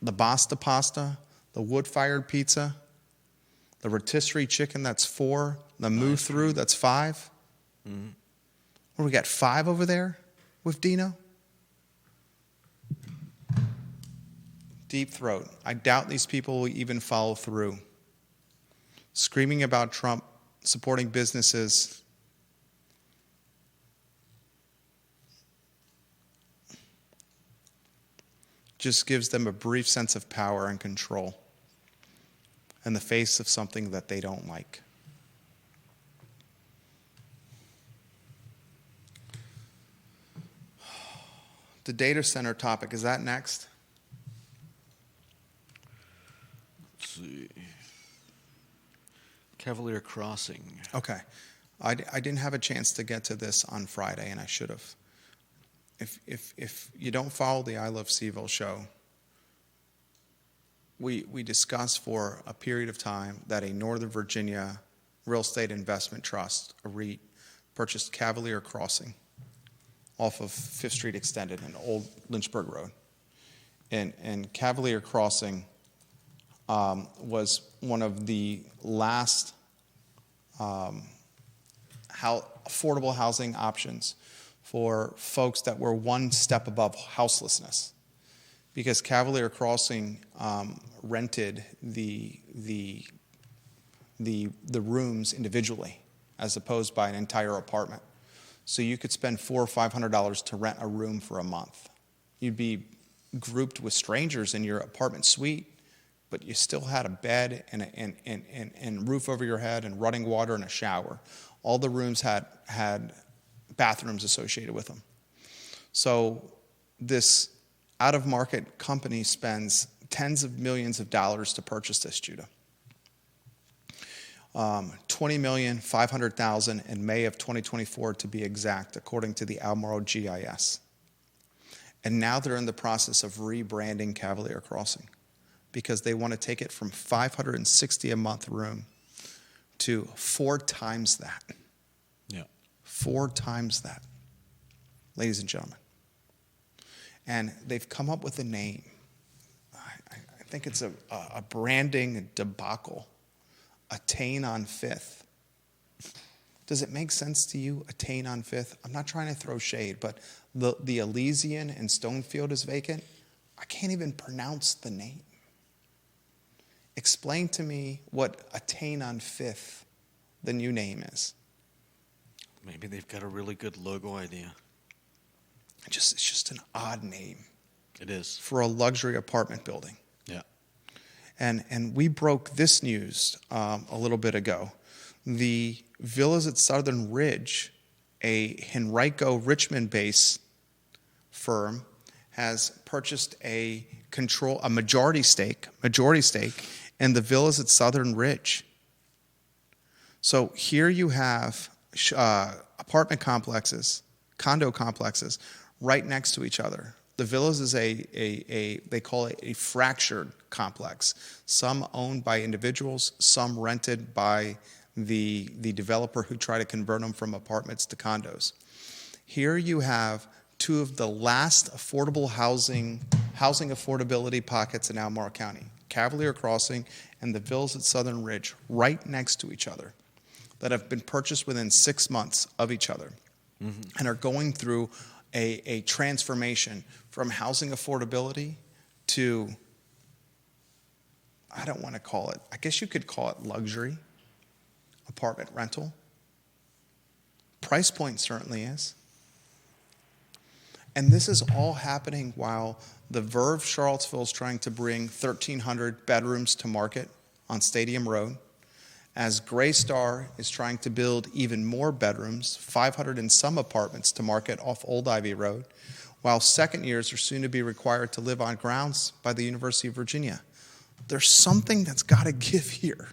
the Basta Pasta, the Wood-Fired Pizza, the Rotisserie Chicken, that's 4, the Move Through, that's 5. What, we got 5 over there with Dino? Deep throat. I doubt these people will even follow through. Screaming about Trump, supporting businesses. Just gives them a brief sense of power and control in the face of something that they don't like. The data center topic, is that next? Let's see. Cavalier Crossing. Okay. I didn't have a chance to get to this on Friday, and I should have. If you don't follow the I Love CVille show, we discussed for a period of time that a Northern Virginia real estate investment trust, a REIT, purchased Cavalier Crossing off of 5th Street Extended in Old Lynchburg Road. And Cavalier Crossing was one of the last affordable housing options for folks that were one step above houselessness, because Cavalier Crossing rented the rooms individually as opposed by an entire apartment. So you could spend $400 or $500 to rent a room for a month. You'd be grouped with strangers in your apartment suite, but you still had a bed and roof over your head and running water and a shower. All the rooms had bathrooms associated with them. So this out-of-market company spends tens of millions of dollars to purchase this, Judah. $20,500,000 in May of 2024 to be exact, according to the Albemarle GIS. And now they're in the process of rebranding Cavalier Crossing because they want to take it from $560 a month room to 4 times that. Yeah. 4 times that, ladies and gentlemen. And they've come up with a name. I think it's a branding debacle. Attain on 5th. Does it make sense to you, Attain on 5th? I'm not trying to throw shade, but the Elysian in Stonefield is vacant. I can't even pronounce the name. Explain to me what Attain on 5th, the new name, is. Maybe they've got a really good logo idea. It's just an odd name. It is. For a luxury apartment building. Yeah. And we broke this news a little bit ago. The Villas at Southern Ridge, a Henrico Richmond-based firm, has purchased a majority stake in the Villas at Southern Ridge. So here you have apartment complexes, condo complexes, right next to each other. The Villas is they call it a fractured complex. Some owned by individuals, some rented by the developer who try to convert them from apartments to condos. Here you have 2 of the last affordable housing affordability pockets in Albemarle County, Cavalier Crossing and the Villas at Southern Ridge, right next to each other, that have been purchased within 6 months of each other, and are going through a transformation from housing affordability to, I don't want to call it, I guess you could call it luxury apartment rental. Price point certainly is. And this is all happening while the Verve Charlottesville is trying to bring 1,300 bedrooms to market on Stadium Road, as Greystar is trying to build even more bedrooms, 500 and some apartments to market off Old Ivy Road, while second years are soon to be required to live on grounds by the University of Virginia. There's something that's got to give here.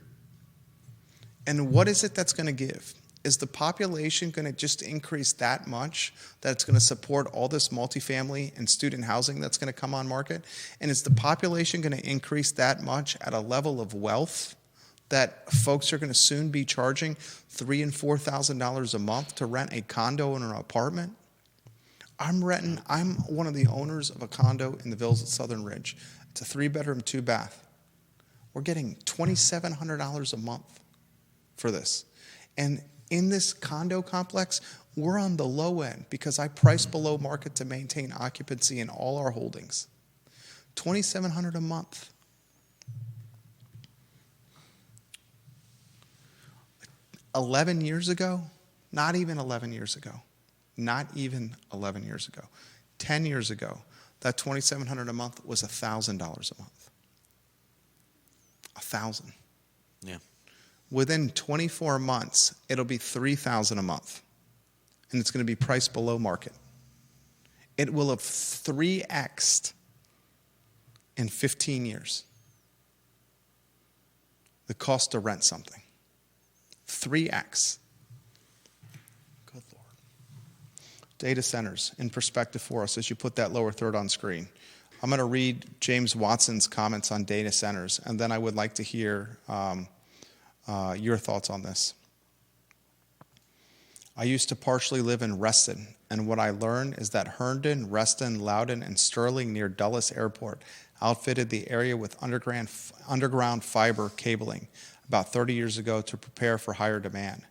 And what is it that's going to give? Is the population going to just increase that much that it's going to support all this multifamily and student housing that's going to come on market? And is the population going to increase that much at a level of wealth that folks are going to soon be charging $3,000 and $4,000 a month to rent a condo or an apartment? I'm one of the owners of a condo in the Villas at Southern Ridge. It's a 3-bedroom, 2-bath. We're getting $2,700 a month for this. And in this condo complex, we're on the low end because I price below market to maintain occupancy in all our holdings. $2,700 a month. 11 years ago, not even 11 years ago, 10 years ago, that $2,700 a month was $1,000 a month. $1,000. Yeah. Within 24 months, it'll be $3,000 a month, and it's going to be priced below market. It will have 3x'd in 15 years the cost to rent something. 3x. Good Lord. Data centers in perspective for us as you put that lower third on screen. I'm going to read James Watson's comments on data centers, and then I would like to hear your thoughts on this. I used to partially live in Reston, and what I learned is that Herndon, Reston, Loudoun, and Sterling near Dulles Airport outfitted the area with underground fiber cabling about 30 years ago to prepare for higher demand.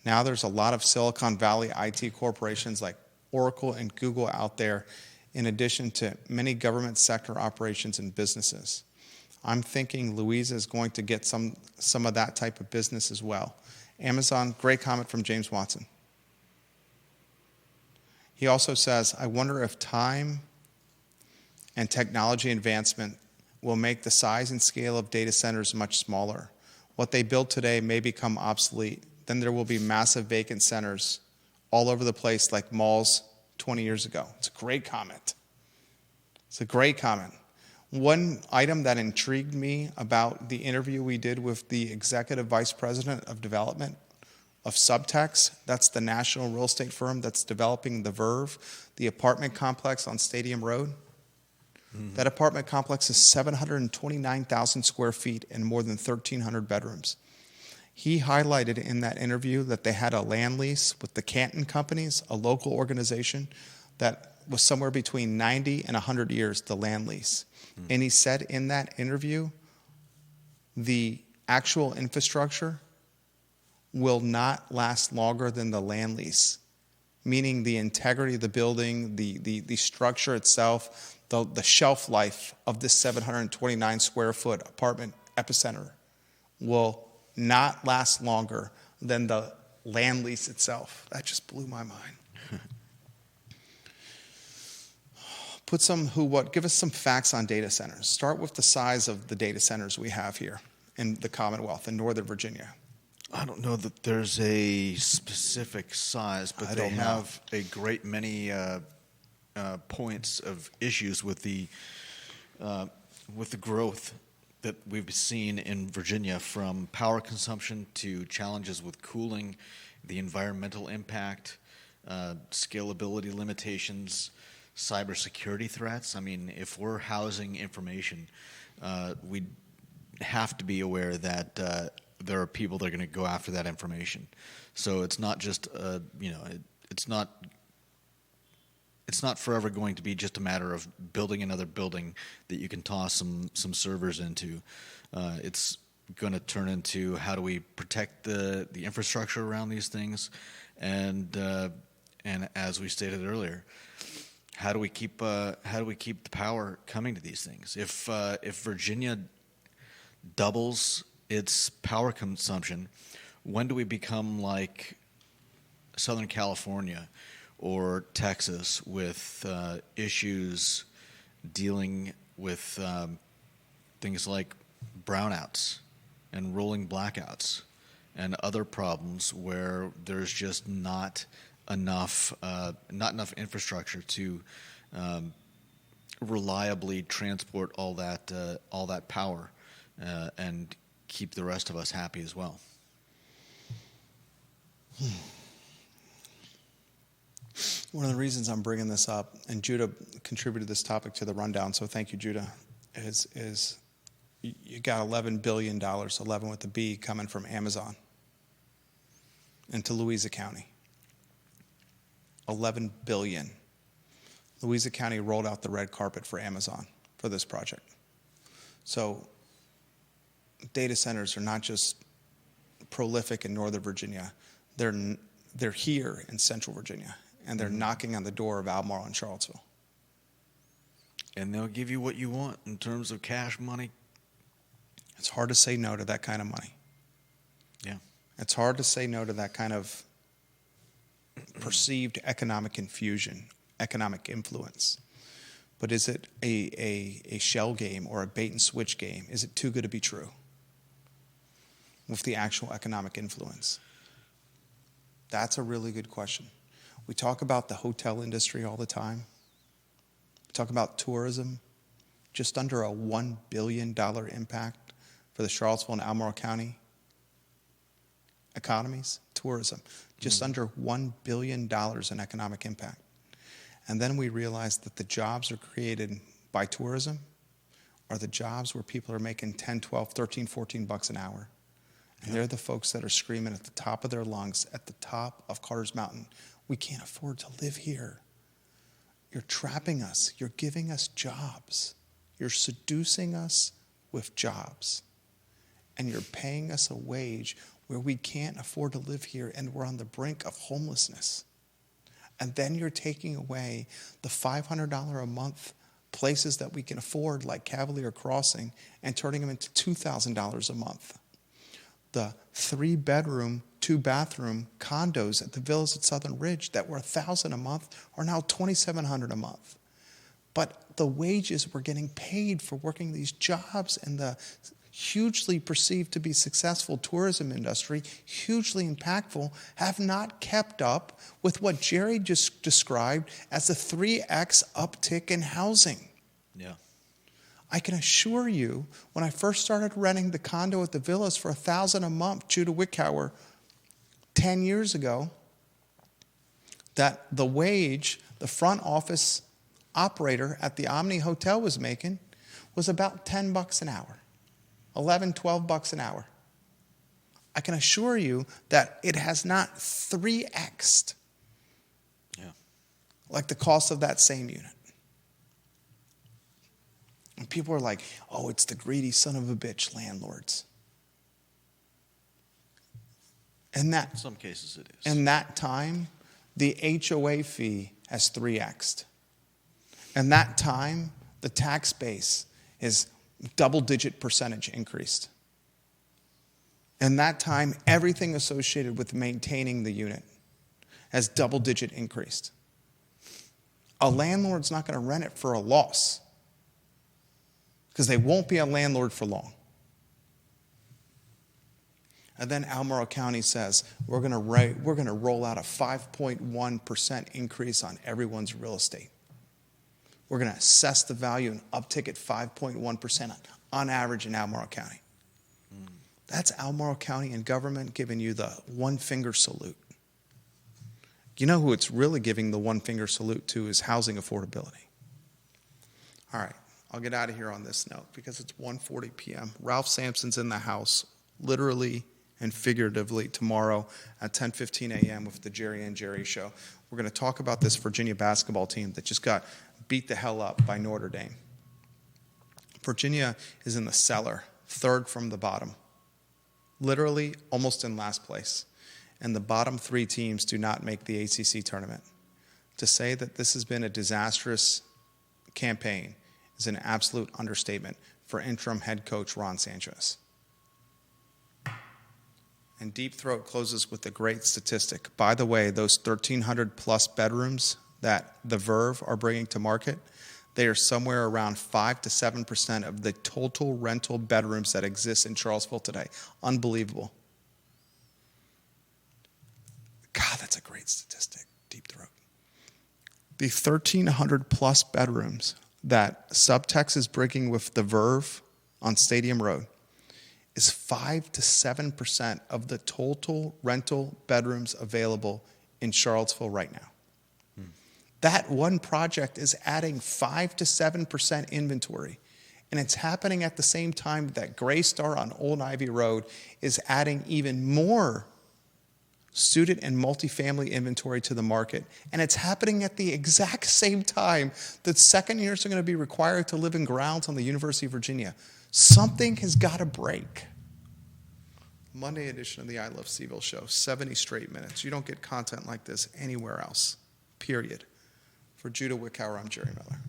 Now there's a lot of Silicon Valley IT corporations like Oracle and Google out there, in addition to many government sector operations and businesses. I'm thinking Louisa is going to get some of that type of business as well. Amazon, great comment from James Watson. He also says, I wonder if time and technology advancement will make the size and scale of data centers much smaller. What they build today may become obsolete. Then there will be massive vacant centers all over the place like malls 20 years ago. It's a great comment. It's a great comment. One item that intrigued me about the interview we did with the Executive Vice President of Development of Subtext, that's the national real estate firm that's developing the Verve, the apartment complex on Stadium Road. Mm-hmm. That apartment complex is 729,000 square feet and more than 1,300 bedrooms. He highlighted in that interview that they had a land lease with the Canton Companies, a local organization that was somewhere between 90 and 100 years, the land lease. Mm-hmm. And he said in that interview, the actual infrastructure will not last longer than the land lease, meaning the integrity of the building, the structure itself, the shelf life of this 729 square foot apartment epicenter will not last longer than the land lease itself. That just blew my mind. Give us some facts on data centers. Start with the size of the data centers we have here in the Commonwealth in Northern Virginia. I don't know that there's a specific size, but they have a great many points of issues with the growth that we've seen in Virginia, from power consumption to challenges with cooling, the environmental impact, scalability limitations, cybersecurity threats. I mean, if we're housing information, we have to be aware that there are people that are going to go after that information. So it's not just it's not forever going to be just a matter of building another building that you can toss some servers into. It's going to turn into, how do we protect the infrastructure around these things, and as we stated earlier, how do we keep the power coming to these things? If Virginia doubles its power consumption, when do we become like Southern California or Texas with issues dealing with things like brownouts and rolling blackouts and other problems where there's just not enough infrastructure to reliably transport all that power and keep the rest of us happy as well. One of the reasons I'm bringing this up, and Judah contributed this topic to the rundown, so thank you, Judah, is you got $11 billion, 11 with a B, coming from Amazon into Louisa County. $11 billion. Louisa County rolled out the red carpet for Amazon for this project. So data centers are not just prolific in Northern Virginia. They're here in Central Virginia, and they're knocking on the door of Albemarle and Charlottesville. And they'll give you what you want in terms of cash money. It's hard to say no to that kind of money. Yeah. It's hard to say no to that kind of perceived economic infusion, economic influence. But is it a shell game or a bait and switch game? Is it too good to be true with the actual economic influence? That's a really good question. We talk about the hotel industry all the time. We talk about tourism. Just under a $1 billion impact for the Charlottesville and Albemarle County economies. Tourism. Just under $1 billion in economic impact. And then we realize that the jobs are created by tourism are the jobs where people are making 10, 12, 13, 14 bucks an hour. And they're the folks that are screaming at the top of their lungs, at the top of Carter's Mountain, we can't afford to live here. You're trapping us. You're giving us jobs. You're seducing us with jobs. And you're paying us a wage where we can't afford to live here, and we're on the brink of homelessness. And then you're taking away the $500 a month places that we can afford, like Cavalier Crossing, and turning them into $2,000 a month. The 3-bedroom, 2-bathroom condos at the villas at Southern Ridge that were $1,000 a month are now $2,700 a month. But the wages we're getting paid for working these jobs and the hugely perceived to be successful tourism industry, hugely impactful, have not kept up with what Jerry just described as a 3x uptick in housing. Yeah. I can assure you, when I first started renting the condo at the villas for $1,000 a month, Judah Wickhauer, 10 years ago, that the wage the front office operator at the Omni Hotel was making was about $10 an hour, $11, $12 an hour. I can assure you that it has not 3x'd like the cost of that same unit. And people are like, oh, it's the greedy son of a bitch landlords. And that, In some cases it is. in that time, the HOA fee has 3x'd. In that time, the tax base is double-digit percentage increased. In that time, everything associated with maintaining the unit has double-digit increased. A landlord's not going to rent it for a loss because they won't be a landlord for long. And then Albemarle County says, we're going to roll out a 5.1% increase on everyone's real estate. We're going to assess the value and uptick at 5.1% on average in Albemarle County. That's Albemarle County and government giving you the one-finger salute. You know who it's really giving the one-finger salute to is housing affordability. All right, I'll get out of here on this note because it's 1:40 p.m. Ralph Sampson's in the house, literally and figuratively, tomorrow at 10:15 a.m. with the Jerry and Jerry Show. We're going to talk about this Virginia basketball team that just got beat the hell up by Notre Dame. Virginia is in the cellar, third from the bottom, literally almost in last place. And the bottom three teams do not make the ACC tournament. To say that this has been a disastrous campaign is an absolute understatement for interim head coach Ron Sanchez. And Deep Throat closes with a great statistic. By the way, those 1,300 plus bedrooms that the Verve are bringing to market, they are somewhere around 5 to 7% of the total rental bedrooms that exist in Charlottesville today. Unbelievable. God, that's a great statistic, Deep Throat. The 1,300 plus bedrooms that Subtex is bringing with the Verve on Stadium Road is 5 to 7% of the total rental bedrooms available in Charlottesville right now. That one project is adding 5 to 7% inventory. And it's happening at the same time that Graystar on Old Ivy Road is adding even more student and multifamily inventory to the market. And it's happening at the exact same time that second years are going to be required to live in grounds on the University of Virginia. Something has got to break. Monday edition of the I Love CVille Show, 70 straight minutes. You don't get content like this anywhere else, period. For Judah Wickhauer, I'm Jerry Miller.